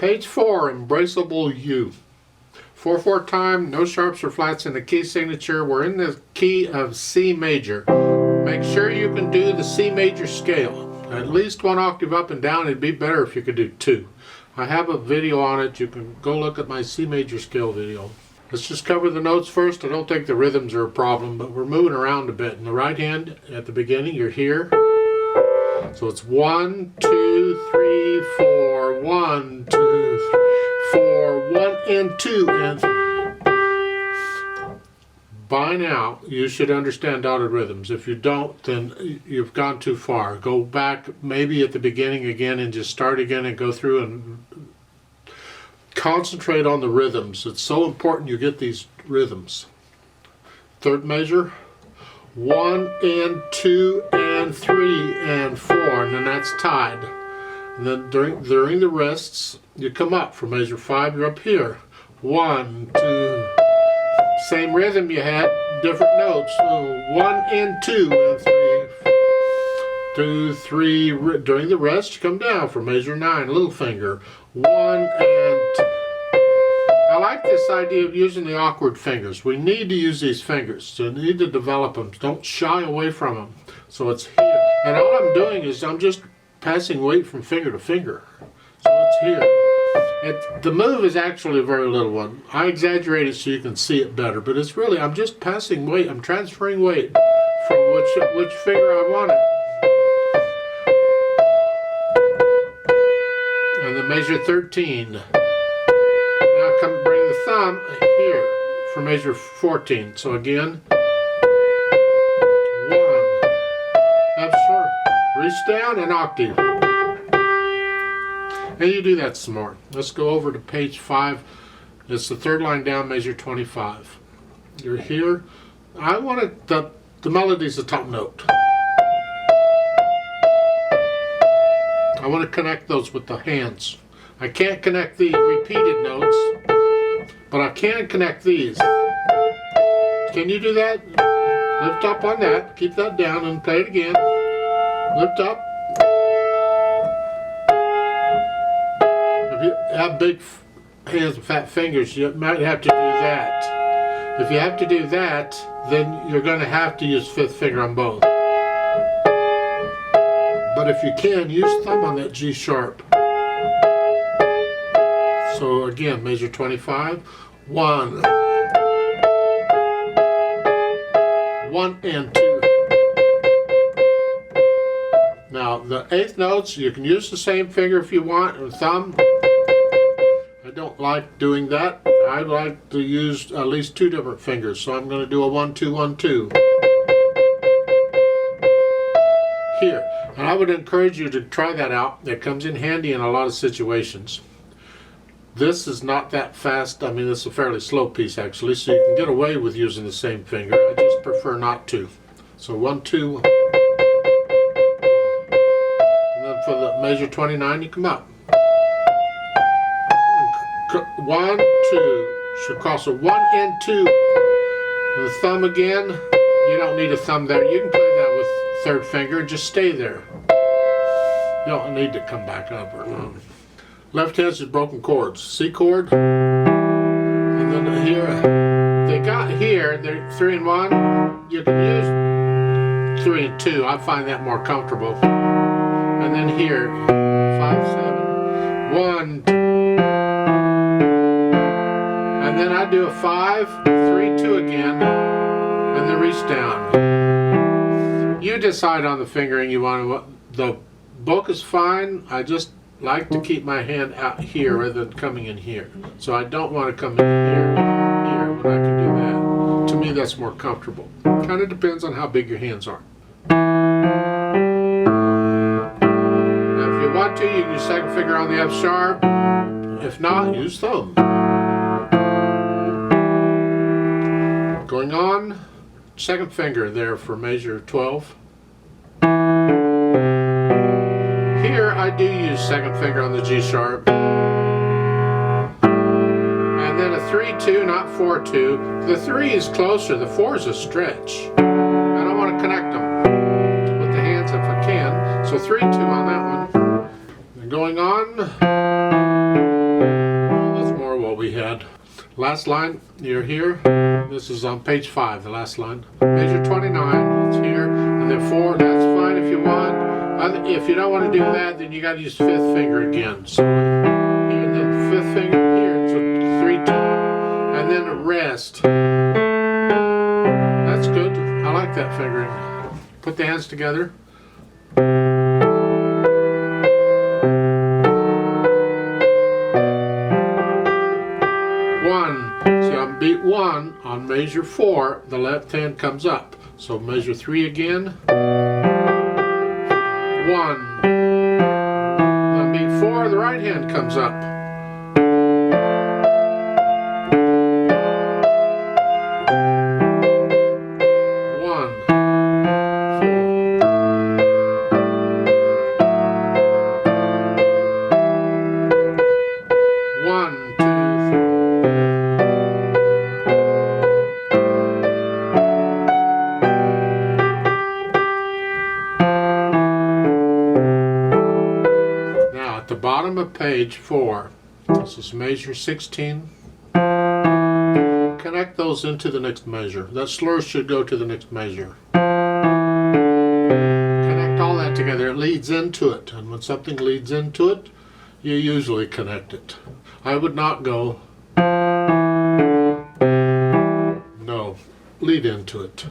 Page 4, Embraceable You. 4/4 time, no sharps or flats in the key signature. We're in the key of C major. Make sure you can do the C major scale. At least one octave up and down. It'd be better if you could do two. I have a video on it. You can go look at my C major scale video. Let's just cover the notes first. I don't think the rhythms are a problem, but we're moving around a bit. In the right hand, at the beginning, you're here. So it's 1, 2, 3, 4, 1, 2, 3, 4, 1 and 2 and 3. By now, you should understand dotted rhythms. If you don't, then you've gone too far. Go back maybe at the beginning again and just start again and go through and concentrate on the rhythms. It's so important you get these rhythms. Third measure, 1 and 2 and 3 and 4, and then that's tied. And then during the rests, you come up. For measure 5, you're up here. 1, 2, same rhythm you had, different notes. So 1 and 2 and 3, 2, 3. During the rest, you come down for measure 9, little finger. 1 and 2. I like this idea of using the awkward fingers. We need to use these fingers. So you need to develop them. Don't shy away from them. So it's here. And all I'm doing is I'm just passing weight from finger to finger. So it's here. The move is actually a very little one. I exaggerate it so you can see it better. But it's really, I'm just passing weight. I'm transferring weight from which finger I want it. And then measure 13. Now come bring the thumb here for measure 14. So again, 1, F sharp, reach down an octave. And you do that some more. Let's go over to page 5. It's the third line down, measure 25. You're here. I want it, the melody's the top note. I want to connect those with the hands. I can't connect the repeated notes, but I can connect these. Can you do that? Lift up on that, keep that down and play it again. Lift up. If you have big hands and fat fingers, you might have to do that. If you have to do that, then you're going to have to use fifth finger on both. But if you can, use thumb on that G sharp. So again, measure 25, 1, 1 and 2. Now the eighth notes, you can use the same finger if you want, or thumb. I don't like doing that. I like to use at least 2 different fingers, so I'm going to do a 1, 2, 1, 2. Here, and I would encourage you to try that out. It comes in handy in a lot of situations. This is not that fast. I mean, it's a fairly slow piece actually, so you can get away with using the same finger. I just prefer not to. So 1, 2, and then for the measure 29, you come up. 1, 2, should cross a 1 and 2. The thumb again. You don't need a thumb there. You can play that with third finger and just stay there. You don't need to come back up or no. Left hand is broken chords. C chord, and then here, they got here, they're 3 and 1. You can use 3 and 2. I find that more comfortable. And then here, 5, 7, 1, 2. And then I do a 5, 3, 2 again, and then reach down. You decide on the fingering you want. The book is fine. I just like to keep my hand out here rather than coming in here. So I don't want to come in here when I can do that. To me, that's more comfortable. Kind of depends on how big your hands are. Now, if you want to, you can use second finger on the F sharp. If not, use thumb. Going on, second finger there for measure 12. Here I do use second finger on the G sharp. And then a 3, 2, not 4, 2. The 3 is closer, the 4 is a stretch. And I want to connect them with the hands if I can. So 3, 2 on that one. And going on. Last line, you're here. This is on page 5, the last line. Measure 29, it's here, and then 4, that's fine if you want. If you don't want to do that, then you got to use 5th finger again. So here, the 5th finger here, it's a 3-2, and then a rest. That's good. I like that fingering. Put the hands together. So on beat 1, on measure 4, the left hand comes up. So measure 3 again. 1. On beat 4, the right hand comes up. 1, 4. 1, 2, 3. Bottom of page 4, this is measure 16. Connect those into the next measure. That slur should go to the next measure. Connect all that together. It leads into it, and when something leads into it, you usually connect it. I would not go, no, lead into it.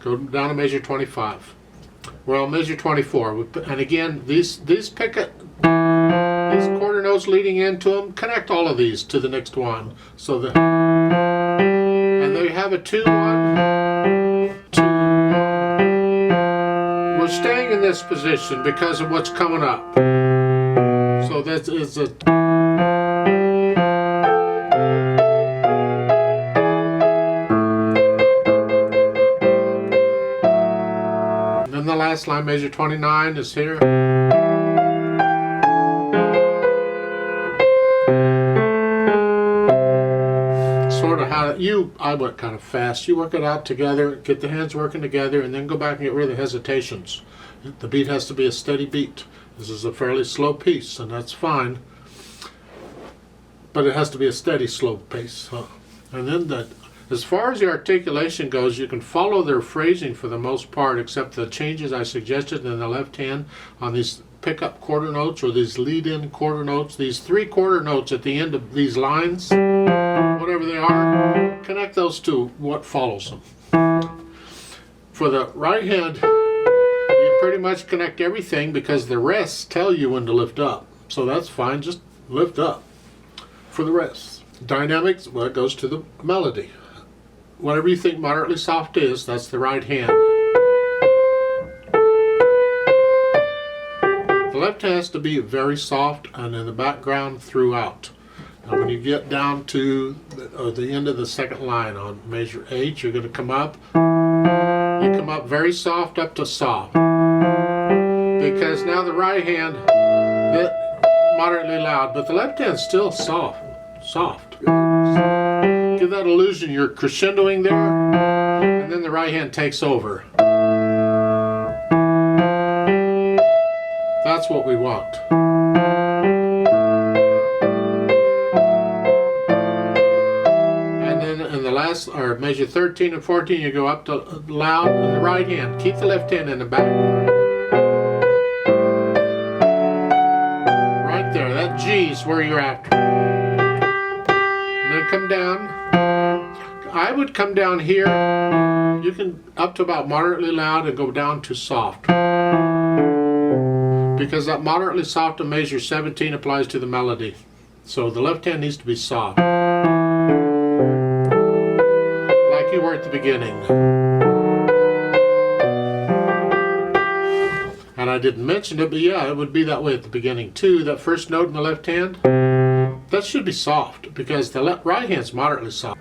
Go down to measure 25. We're on measure 24, and again, these quarter notes leading into them, connect all of these to the next one. So and they have a 2-1, 2. We're staying in this position because of what's coming up. So that is a. The last line, measure 29, is here. Sort of how I went kind of fast. You work it out together, get the hands working together, and then go back and get rid of the hesitations. The beat has to be a steady beat. This is a fairly slow piece, and that's fine. But it has to be a steady, slow pace. And then as far as the articulation goes, you can follow their phrasing for the most part, except the changes I suggested in the left hand on these pickup quarter notes or these lead-in quarter notes, these 3 quarter notes at the end of these lines, whatever they are, connect those to what follows them. For the right hand, you pretty much connect everything because the rests tell you when to lift up. So that's fine, just lift up for the rest. Dynamics, well, it goes to the melody. Whatever you think moderately soft is, that's the right hand. The left has to be very soft and in the background throughout. Now when you get down to the end of the second line on measure 8, you're going to come up. You come up very soft up to soft. Because now the right hand, moderately loud, but the left hand's still soft. Give that illusion you're crescendoing there, and then the right hand takes over. That's what we want. And then in the last, or measure 13 and 14, you go up to loud in the right hand. Keep the left hand in the back. Right there, that G is where you're after. And then come down. I would come down here. You can up to about moderately loud and go down to soft. Because that moderately soft in measure 17 applies to the melody. So the left hand needs to be soft. Like you were at the beginning. And I didn't mention it, but yeah, it would be that way at the beginning too. That first note in the left hand, that should be soft because the right hand's moderately soft.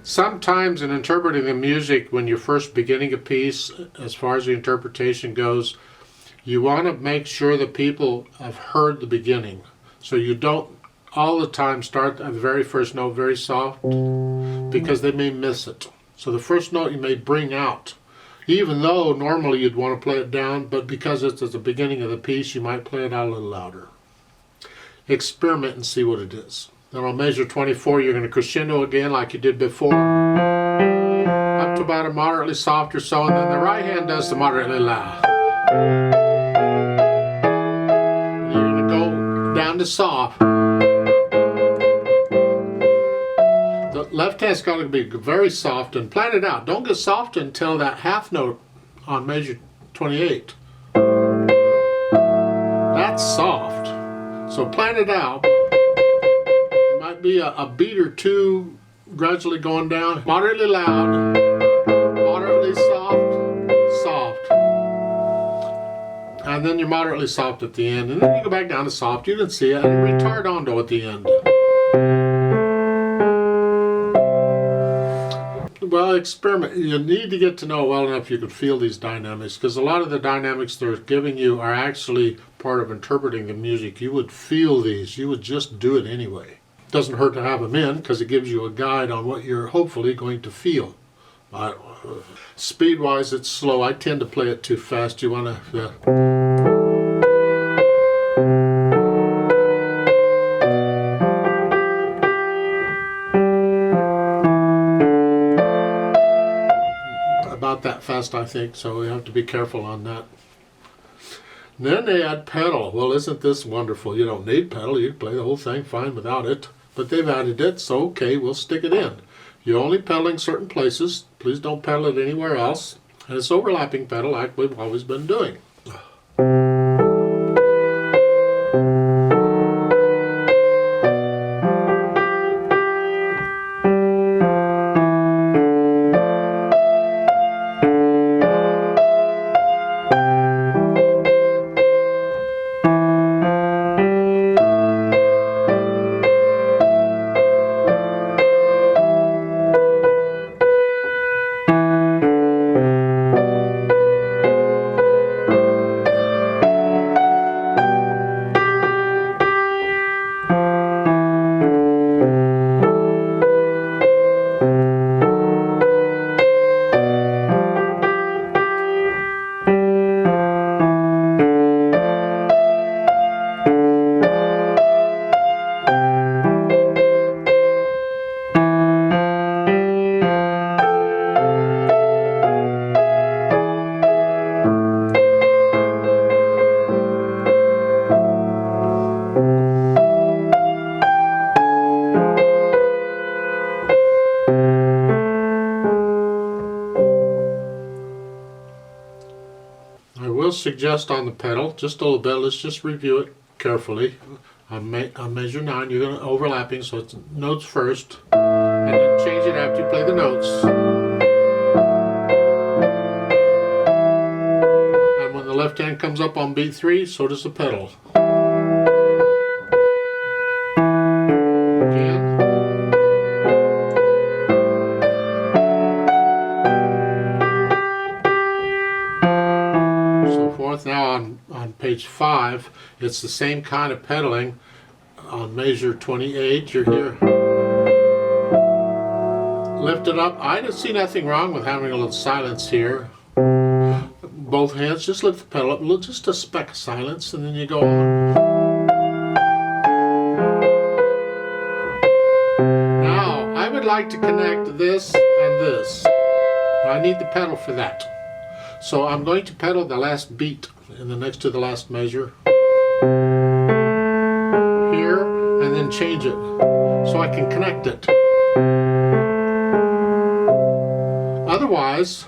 Sometimes in interpreting the music, when you're first beginning a piece, as far as the interpretation goes, you want to make sure that people have heard the beginning. So you don't all the time start at the very first note very soft, because they may miss it. So the first note you may bring out, even though normally you'd want to play it down, but because it's at the beginning of the piece, you might play it out a little louder. Experiment and see what it is. Then on measure 24, you're going to crescendo again like you did before, up to about a moderately soft or so, and then the right hand does the moderately loud. And you're going to go down to soft. The left hand's got to be very soft, and plan it out. Don't get soft until that half note on measure 28. That's soft. So plan it out. It might be a beat or two gradually going down. Moderately loud, moderately soft, soft. And then you're moderately soft at the end. And then you go back down to soft. You can see it. And ritardondo at the end. Well, experiment. You need to get to know well enough you can feel these dynamics, because a lot of the dynamics they're giving you are actually part of interpreting the music. You would feel these. You would just do it anyway. Doesn't hurt to have them in, because it gives you a guide on what you're hopefully going to feel. Speed-wise, it's slow. I tend to play it too fast. You want to... about that fast, I think, so we have to be careful on that. And then they add pedal. Well, isn't this wonderful? You don't need pedal. You can play the whole thing fine without it. But they've added it, so okay, we'll stick it in. You're only pedaling certain places. Please don't pedal it anywhere else. And it's overlapping pedal like we've always been doing. Suggest on the pedal just a little bit. Let's just review it carefully. On measure 9, you're going to overlapping, so it's notes first, and then change it after you play the notes. And when the left hand comes up on beat 3, so does the pedal. Now on page 5, it's the same kind of pedaling. On measure 28, you're here. Lift it up. I don't see nothing wrong with having a little silence here. Both hands, just lift the pedal up, look, just a speck of silence, and then you go on. Now, I would like to connect this and this. I need the pedal for that. So I'm going to pedal the last beat in the next to the last measure here, and then change it so I can connect it. Otherwise,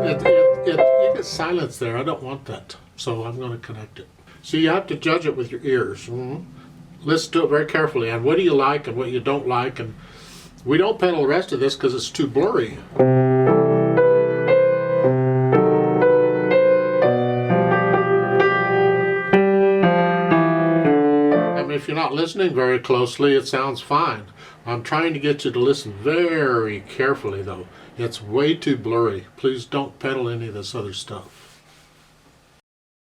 you get silence there. I don't want that, so I'm going to connect it. So you have to judge it with your ears. Let's do it very carefully. And what do you like and what you don't like? And we don't pedal the rest of this because it's too blurry. I mean, if you're not listening very closely, it sounds fine. I'm trying to get you to listen very carefully, though. It's way too blurry. Please don't pedal any of this other stuff.